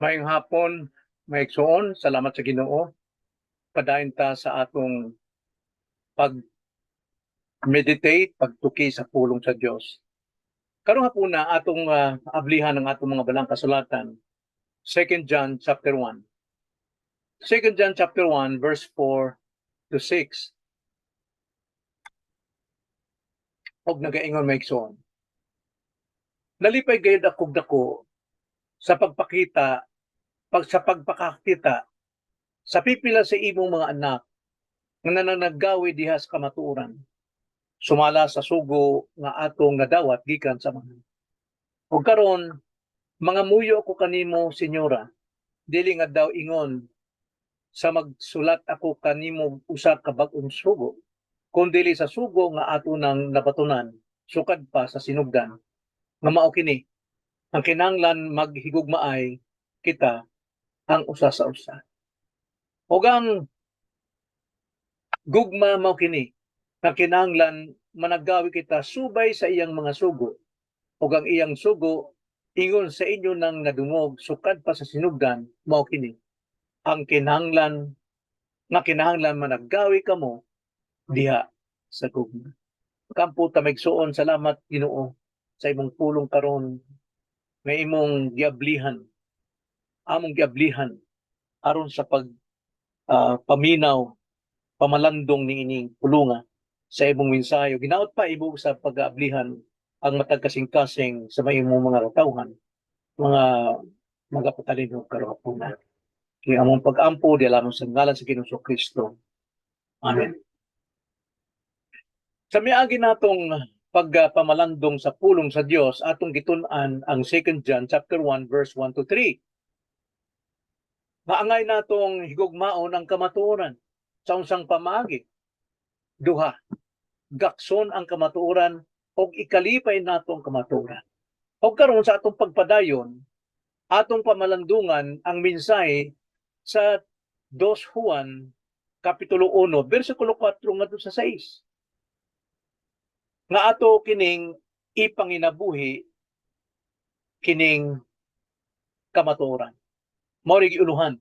Maayong hapon, maigsoon, salamat sa Ginoo. Padayon ta sa atong pag-meditate, pagtuki sa pulong sa Dios. Karong hapuna atong ablihan ang atong mga balang kasulatan. 2 John chapter 1. 2 John chapter 1 verse 4 to 6. Og nagaingon maigsoon. Nalipay gayud ako dako sa pagpakakita sa pipila sa imong mga anak nga nananaggawi diha sa kamatuoran. Sumala sa sugo nga atong nadawat gikan sa mga. O karon, mga muyo ako kanimo, senyora, dili nga daw ingon sa magsulat ako kanimo usa ka bag-ong sugo, kundi sa sugo nga ato nang nabatunan, sukad pa sa sinugdan, nga mao kini, ang kinahanglan maghigugmaay kita ang usa sa usa. O ang gugma mao kini, nga kinahanglan managgawi kita subay sa iyang mga sugo, o ang iyang sugo ingon sa inyo nang nadungog sukad pa sa sinugdan mao kini ang kinahanglan managgawi kamo diha sa gugma. Kampo ta maigsuon, salamat Ginoo sa imong pulong karon nga imong among giablihan aron sa paminaw, pamalandong ni ining pulunga sa imong mensahe. Ginaot pa imo sa pag-aablihan ang matag kasing-kasing sa imong mga ratawhan, mga patalino karon hapuna. Kaya among pag-ampo di lamang sa ngalan sa Ginoong Kristo. Amen. Sa miagi natong pagpamalandong sa pulong sa Dios, atong gitun-an ang 2 John chapter 1 verse 1 to 3. Maangay natong higugmaon ang kamatuoran sa unsang pamaagi. Duha, gakson ang kamatuoran o ikalipay nato ang kamatuoran. O karon sa atong pagpadayon, atong pamalandungan ang mensahe sa 2 Juan kapitulo 1 bersikulo 4 ngadto sa 6. Nga ato kining ipanginabuhi kining kamatuoran. Mao rig iuluhan,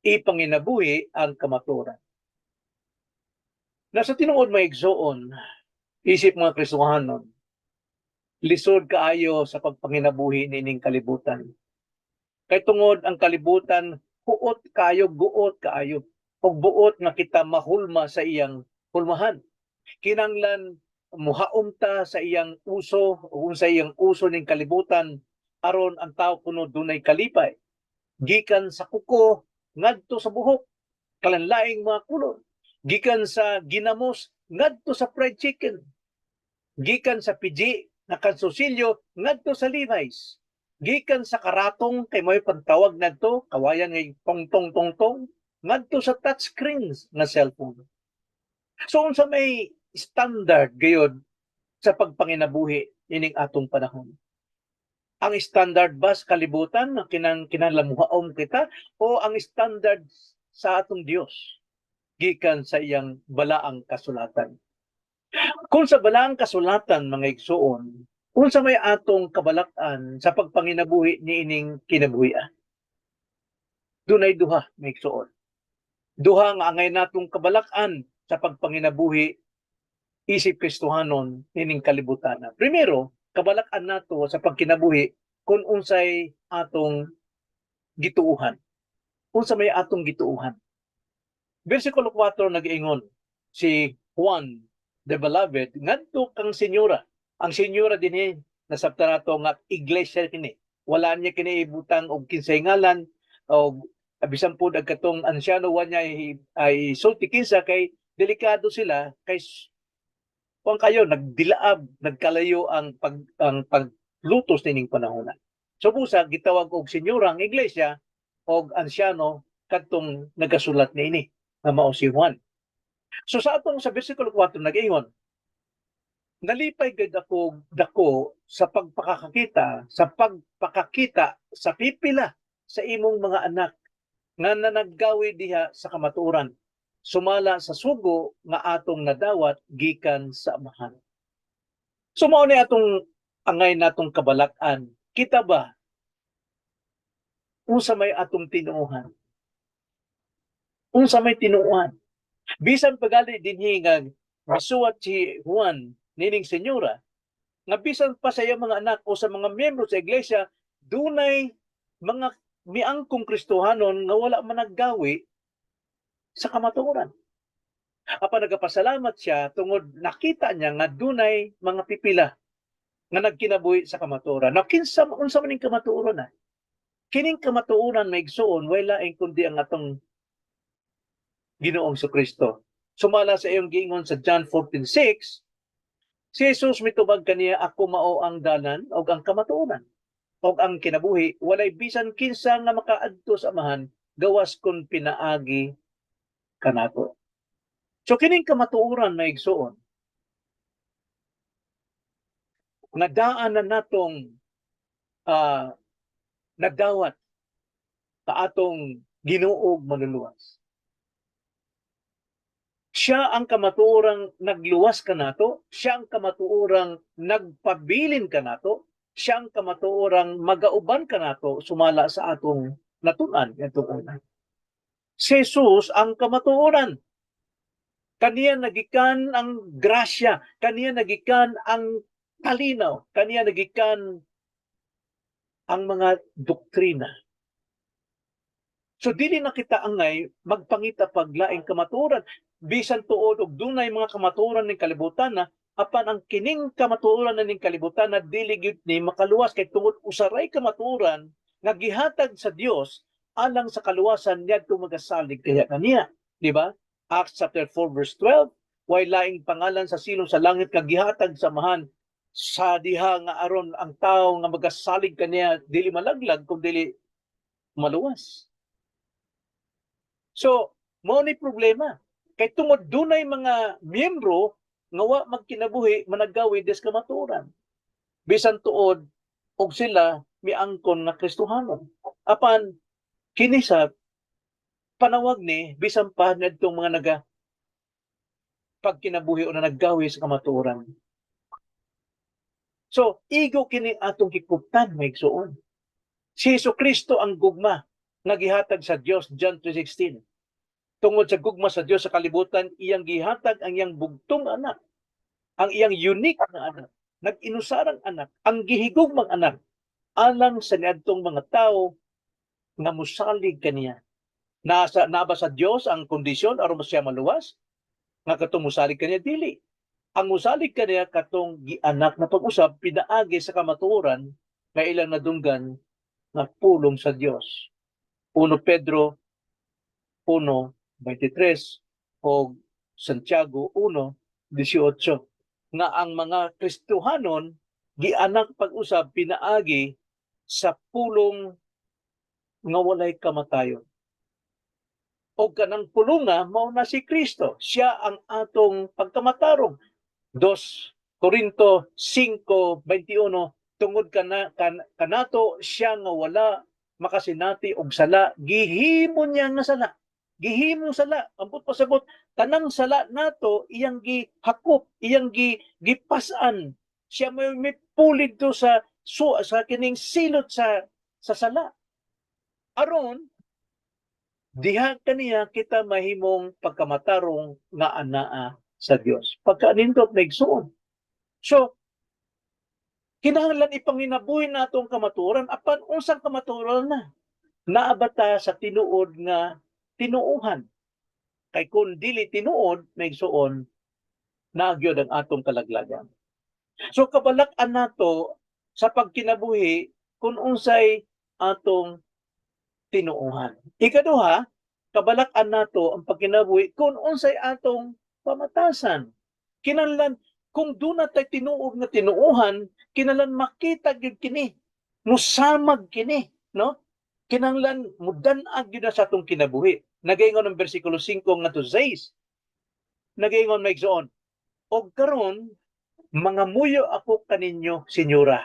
ipanginabuhi ang kamatuoran. Nasa tinuod maigsoon, isip mga Kristohanon, lisod kaayo sa pagpanginabuhi nining kalibutan. Kay tungod ang kalibutan, guot kaayo, og buot nga kita mahulma sa iyang hulmahan. Kinanglan muhaom ta sa iyang uso o sa iyang uso ning kalibutan aron ang tao kuno dunay kalipay. Gikan sa kuko ngadto sa buhok, kalanlaing mga kulon. Gikan sa ginamos ngadto sa fried chicken. Gikan sa piji na kansusilyo ngadto sa Levi's. Gikan sa karatong kay may pagtawag ngadto kawayan ngay tong ngadto sa touchscreens na cellphone. So unsa may standard gayud sa pagpanginabuhi ining atong panahon? Ang standard ba sa kalibutan na kinalamuhaom kita o ang standard sa atong Dios gikan sa iyang balaang kasulatan? Kung sa balaang kasulatan mga igsuon, unsa may atong kabalak-an sa pagpanginabuhi niining kinabuhian? Dunay duha mga igsuon. Duha nga angay natong kabalak-an sa pagpanginabuhi isip Kristohanon nining kalibutan. Primero, kabalak-an nato sa pagkinabuhi kung unsay atong gituuhan. Unsa may atong gituuhan. Versikulo 4 nag-ingon si Juan the Beloved ngadto kang senyora. Ang senyora dinhi nasabta nato nga iglesia kini. Wala niya kini ibutang og kinsay ngalan o bisan pud ang katong ansyano wa niya ay sulti kinsa kay delikado sila kay kung kayo nagdilaab, nagkalayo ang paglutos nining panahon. So busa gitawag og senyora ang iglesia og ansyano kadtong nagasulat niini nga mao si Juan. So sa atong sa bersikulo 4 nag-ingon, nalipay gid ako dako sa pagpakakita sa pipila sa imong mga anak nga nanaggawi diha sa kamatuoran, sumala sa sugo nga atong nadawat gikan sa amahan. So mao ni atong angay natong kabalak-an. Kita ba unsa may atong tinuohan. Unsa may tinuohan. Bisan pagali dinhi nga misuwat si Juan nining senyora, nga bisan pa sa iyang mga anak o sa mga miyembro sa iglesia, dunay mga miangkong Kristohanon nga wala man naggawi sa kamatuoran. Apan nagapasalamat siya tungod nakita niya nga dunay mga pipila nga nagkinabuhi sa kamatuoran. Now, unsa man ning kamatuoran na? Kining kamatuoran maigsuon wala laing kundi ang atong Ginoong Kristo. Sumala sa iyong giingon sa John 14:6, si Jesus mitubag kaniya, ako mao ang dalan o ang kamatuoran o ang kinabuhi, walay bisan kinsa nga makaadto sa Amahan gawas kun pinaagi kanato. So kining kamatuoran na igsuon, nadaan na natong nagdawat sa atong Ginoong manluluwas. Siya ang kamatuorang nagluwas kanato, siya ang kamatuorang nagpabilin kanato, siya ang kamatuorang magauban kanato sumala sa atong natun-an atong una. Si Jesus ang kamatuoran. Kaniya nagikan ang grasya, kaniya nagikan ang talinaw, kaniya nagikan ang mga doktrina. So dili na kita angay magpangita paglaing kamatuoran bisan tuod og dunay mga kamatuoran ning kalibutan na apan ang kining kamatuoran ning kalibutan na dili gyud ni makaluwas kay tungod usaray kamatuoran nga gihatag sa Dios alang sa kaluwasan niadto magasalig kaya kaniya, di ba? Acts chapter 4 verse 12, way laing pangalan sa silong sa langit nga gihatag sa Amahan sa diha nga aron ang tawo nga magasalig kaniya dili malaglag kun dili maluwas. So, mao ni problema. Kay tungod dunay mga miyembro nga wa magkinabuhi managgawi des kamatuoran. Bisan tuod og sila miangkon nga Kristohanon. Apan kini sa panawag ni bisan pa nadtong mga naga pagkinabuhi o na naggawi sa kamatuoran. So, igo kini atong gikuptan maigsuon. Si Jesucristo ang gugma nga gihatag sa Dios, John 3:16. Tungod sa gugma sa Dios sa kalibutan, iyang gihatag ang iyang bugtong anak, ang iyang unique na anak, nag-inusarang anak, ang gihigugmang anak, alang sa niadtong mga tao nga musalig kaniya. Naba sa Dios ang kondisyon aron siya maluwas, nga katong musalig kaniya dili. Ang musalig kaniya katong gianak na pag-usab pinaagi sa kamatuoran nga ilang nadunggan nga pulong sa Dios. 1 Pedro 1:23 o Santiago 1:18 nga ang mga Kristohanon gianak pag-usab pinaagi sa pulong nga walay kamatayon. O kanang pulunga mao na si Kristo, siya ang atong pagkamatarong. 2 Corinto 5:21 tungod kanato siya nga wala makasinati og sala, gihimo niya nga sala. Gihimo sala, ambot pasabot, tanang sala nato iyang gihakop, iyang gipasan. Siya may pulid to sa kining silot sa sala. Aron diha kaniya kita mahimong pagkamatarong nga anaa sa Dios. Pagkanindot naigsuon. So, kinahanglan ipanginabuhi nato ang kamatuoran apan unsang kamatuoran na naabata sa tinuod nga tinuuhan. Kay kung dili tinuod naigsuon nagyod ang atong kalaglagan. So kabalak-an nato sa pagkinabuhi kung unsay atong tinuuhan. Ikaduha, kabalak-an nato ang pagkinabuhi kung unsay atong pamatasan. Kinahanglan kung doon natay tinuog na tinuuhan, kinahanglan makita gyud kini, musamag kini, no? Kinahanglan mudan-ag gyud sa atong kinabuhi. Nagaingon ang bersikulo 5 ngadto 6. Nagaingon maigsoon, og karon mga muyo ako kaninyo, senyora.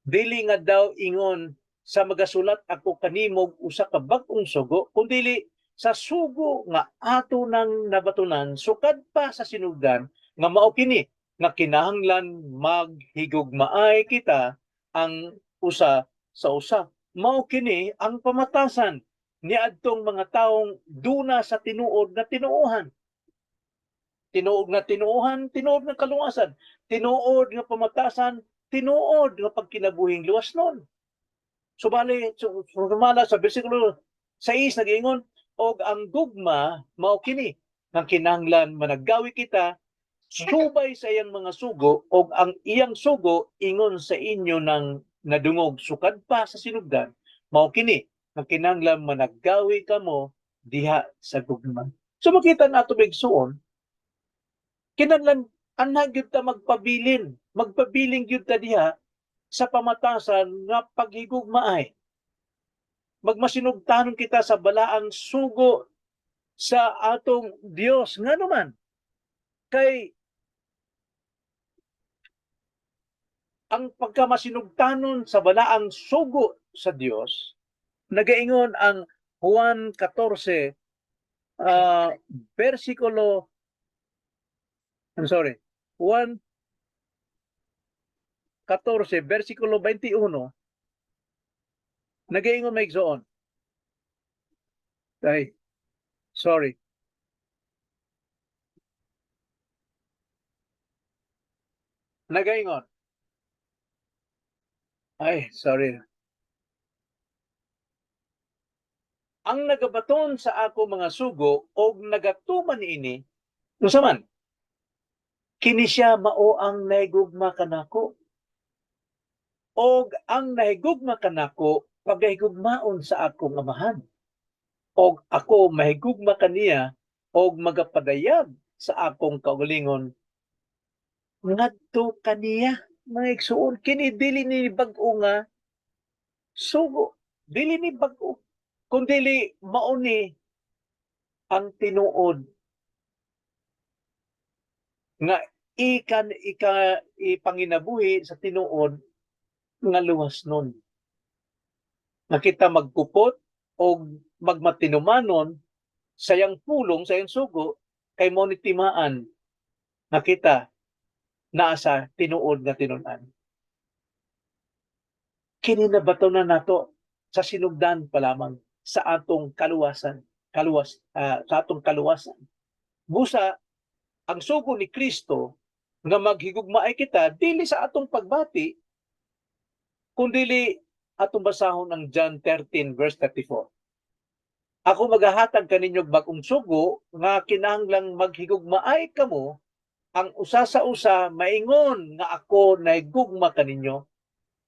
Dili nga daw ingon sa magasulat ako kanimog usa ka bag-ong sugo, kundi sa sugo nga ato nang nabatunan sukad pa sa sinugdan nga mao kini nga kinahanglan maghigugmaay kita ang usa sa usa. mao kini ang pamatasan niadtong mga taong duna sa tinuod na tinuohan. Tinuod na tinuohan, tinuod na kaluwasan, tinuod nga pamatasan, tinuod nga pagkinabuhing luwasnon. Sumala sa bersikulo 6 nag-ingon, og ang gugma mao kini nga kinahanglan managgawi kita subay sa iyang mga sugo og ang iyang sugo ingon sa inyo ng nadungog sukad pa sa sinugdan mao kini nga kinahanglan managgawi kamo diha sa gugma. So makita nato bigsuon kinahanglan anha gyud ta magpabiling gyud ta diha sa pamatasan nga paghigugmaay. Magmasinugtanon kita sa balaang sugo sa atong Dios ngano man kay ang pagkamasinugtanon sa balaang sugo sa Dios, nagaingon ang Juan 14, versikulo, Juan 14, versikulo 21, nagaingon may igsoon. Ay, sorry. Nagaingon. Ay, sorry. Ang nagabaton sa ako mga sugo og nagatuman niini unsa man kini siya mao ang nahigugma kanako og ang nahigugma kanako pagahigugmaon sa akong amahan og ako mahigugma kaniya og magapadayag sa akong kaugalingon ngadto kaniya mga igsuon kini dili ni bag-o nga sugo dili ni bag-o kun dili mao ni ang tinuod nga ipanginabuhi sa tinuod nga luwasnon. Nakita magpupot o magmatinumanon sayang pulong, sayang sugo, kay mo ni timaan nakita naa sa tinuod nga tinunan. Kini na bato na nato sa sinugdan pa lamang sa atong sa atong kaluwasan. Busa ang sugo ni Kristo nga maghigugmaay kita dili sa atong pagbati kundili atong basahon ang John 13 verse 34. Ako magahatag kaninyo bag-ong sugo nga kinahanglang maghigugmaay kamo ang usa sa usa maingon nga ako nahigugma kaninyo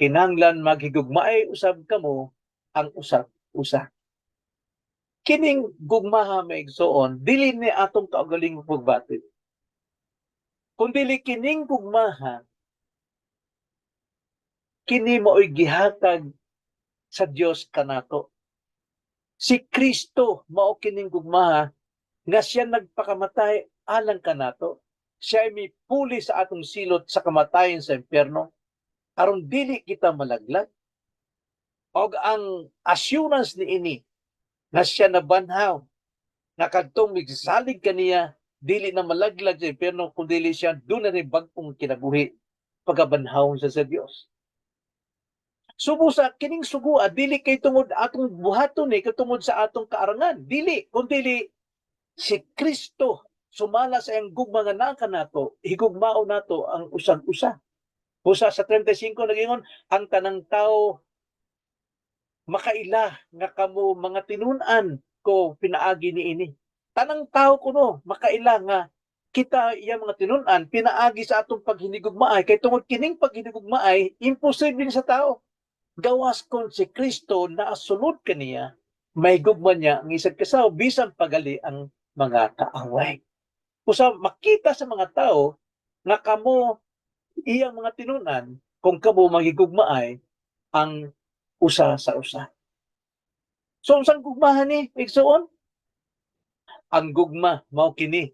kinahanglan maghigugmaay usab kamo ang usab-usa. Kining gugmaha maigsoon dili ni atong kaugaling pagbati kung dili kining gugmaha, kini mao'y gihatag sa Dios kanato. Si Kristo mao kining gugmaha nga siya nagpakamatay alang kanato. Siya ay may puli sa atong silot sa kamatayon sa impyerno aron dili kita malaglag. Og ang assurance niini nga siya nabanhaw nga kadtong migsalig kaniya dili na malaglag sa impyerno kundi siya doon na rin bagong kinabuhi pagabanhaw sa Dios. Subo sa kining sugua dili kay tungod atong buhaton ni katungod sa atong kaarangan dili kundi si Kristo sumala sa iyang gugma nga naa kanato higugmao nato ang usag-usa. Busa sa 35 nagingon ang tanang tao makaila nga kamo mga tinun-an ko pinaagi niini. Tanang tao kuno makaila nga kita iya mga tinun-an pinaagi sa atong paghinigugmaay kay tungod kining paghinigugmaay imposible sa tao. Gawas kon si Kristo na asulod kaniya may gugma niya ang isang kasaw bisan pagali ang mga kaaway. Usa makita sa mga tao nga kamo iyang mga tinun-an kung kamo magigugmaay ang usa sa usa. So unsang gugmahan ni igsuon? Ang gugma mao kini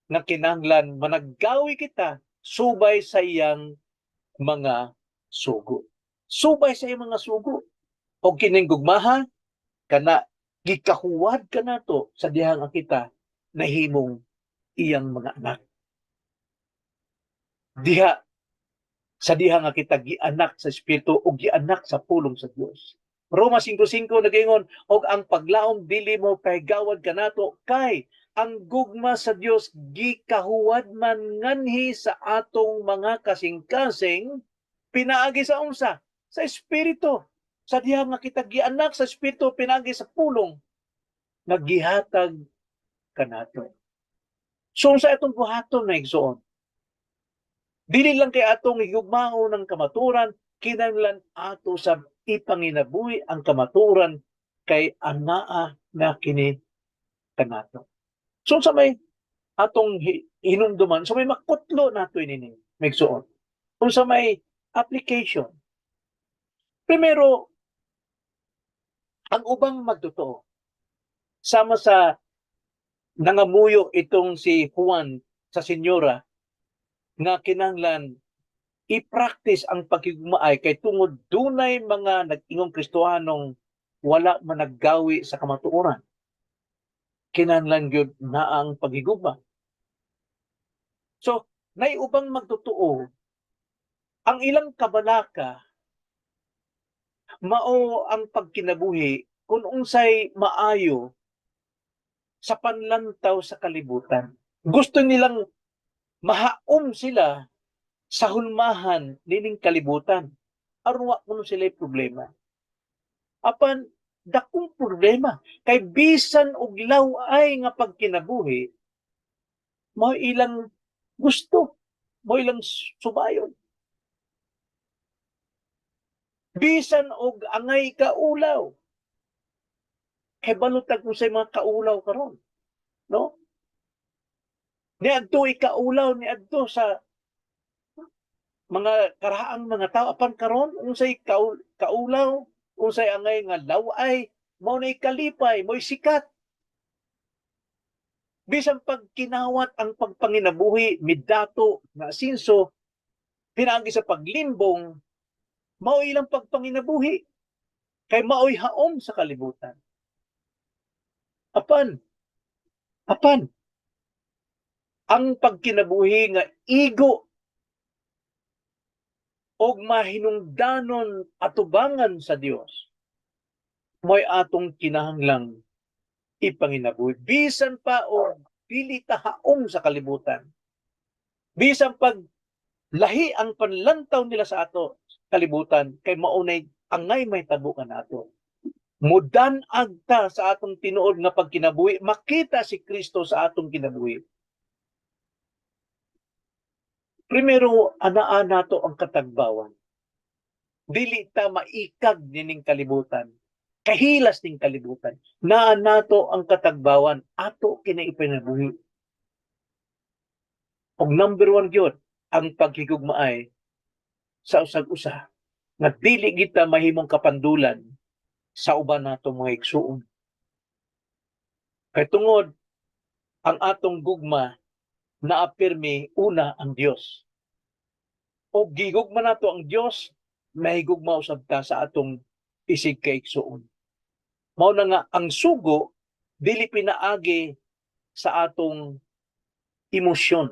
nga kinahanglan managgawi kita subay sa iyang mga sugo. Subay sa iyang mga sugo. O kining gugmaha kana gikahuwad kanato sa dihang kita nahimong iyang mga anak. Diha sa diha nga kita gianak sa espiritu o gianak sa pulong sa Dios. Roma 5:5 nagaingon, og ang paglaom dili mo pahigawad kanato kay ang gugma sa Dios gikahuwad man nganhi sa atong mga kasing-kasing pinaagi sa unsa? Sa espiritu. Sa diha nga kita gianak sa espiritu pinaagi sa pulong naggihatag kanato. So sa atong buhaton na igsoon, dili lang kay atong higugmao ng kamaturan, kinahanglan ato sa ipanginabuhi ang kamaturan kay anaa na kini kanato. So sa may atong hinumduman, sa may makutlo nato ini migsuon. Kung sa may application. Primero, ang ubang magtotoo. Sama sa nangamuyo itong si Juan sa senyora nga kinahanglan i-practice ang pagkigmaay kay tungod dunay mga nag-ingong Kristohanong wala man naggawi sa kamatuoran. Kinahanglan gyud na ang paghigugma. So, nay ubang magtotoo ang ilang kabalaka mao ang pagkinabuhi kung unsay maayo sa panlantaw sa kalibutan. Gusto nilang mahaom sila sa hulmahan nining kalibutan. Aron wa kuno sila problema. Apan dakong problema kay bisan og law-ay nga pagkinabuhi mao ilang gusto, mao ilang subayon. Bisan og angay kaulaw. Kay balutag mo sa mga kaulaw karon, no? Niadto ikaulaw niadto sa mga karaang mga tao apan karon unsay kaulaw, unsay angay nga law-ay mao nay kalipay, mo'y sikat. Bisan pag kinawat ang pagpanginabuhi midato nga asinso pinaagi sa paglimbong mao ilang pagpanginabuhi kay maoy haom sa kalibutan. Apan ang pagkinabuhi nga igo og mahinungdanon atubangan sa Dios mo'y atong kinahanglang ipanginabuhi bisan pa og dili ta haom sa kalibutan. Bisan pag lahi ang panlantaw nila sa ato kalibutan kay maunay angay may tabukan nato. Mudan-ag ta sa atong tinuod nga pagkinabuhi, makita si Kristo sa atong kinabuhi. Primero, anaa nato ang katagbawan. Dili ta maikag nining kalibutan. Kahilas ning kalibutan. Naa nato ang katagbawan, ato kinaipinabuhi. Og number 1 gyud ang paghigugmaay sa usag-usa nga dili kita mahimong kapandulan sa uban nato mga igsuon. Kay tungod ang atong gugma naapirmi una ang Dios. O gigugma nato ang Dios, mahigugma usab ta sa atong isig kay igsuon. Mao na nga ang sugo dili pinaagi sa atong emosyon.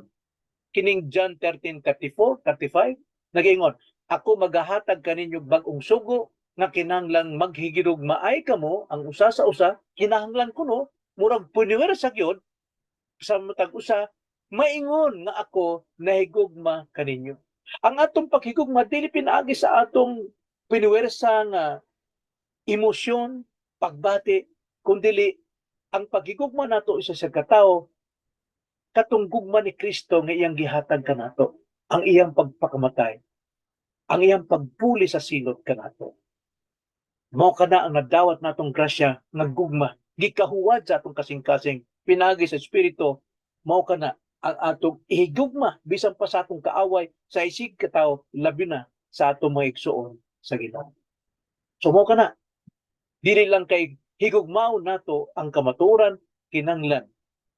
Kining John 13:34-35 nagaingon, ako magahatag kaninyo bag-ong sugo nga kinahanglan maghigugmaay kamo ang usa sa usa, kinahanglan kuno murag punuwer sa gyud sa matag usa maingon nga ako nahigugma kaninyo. Ang atong paghigugma dili pinaagi sa atong pinuwersa nga emosyon, pagbati, kundi ang paghigugma nato isa sa katawo katong gugma ni Kristo nga iyang gihatag kanato, ang iyang pagpakamatay, ang iyang pagpuli sa silot kanato. Mao kana ang nadawat natong grasya nga gugma gikahuwad sa atong kasing-kasing pinagi sa espiritu, mao kana ang atong ihigugma bisan pa sa atong kaaway sa isig katawo labi na sa atong mga igsuon sa Ginoo. So mao kana dili lang kay higugmaon nato ang kamatuoran, kinahanglan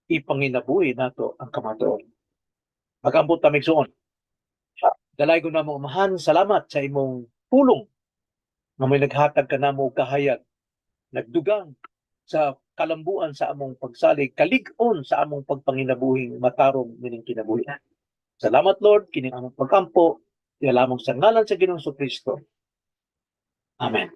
ipanginabuhi nato ang kamatuoran. Magambot ta migsuon. Dalay ko na mo amahan, salamat sa imong pulong nga may naghatag ka namo kahayag, nagdugang sa kalambuan sa among pagsalig, kalig-on sa among pagpanginabuhing matarong mining kinabuhi. Salamat Lord, kining among pagkampo, lamang sa ngalan sa Ginoong Kristo. Amen.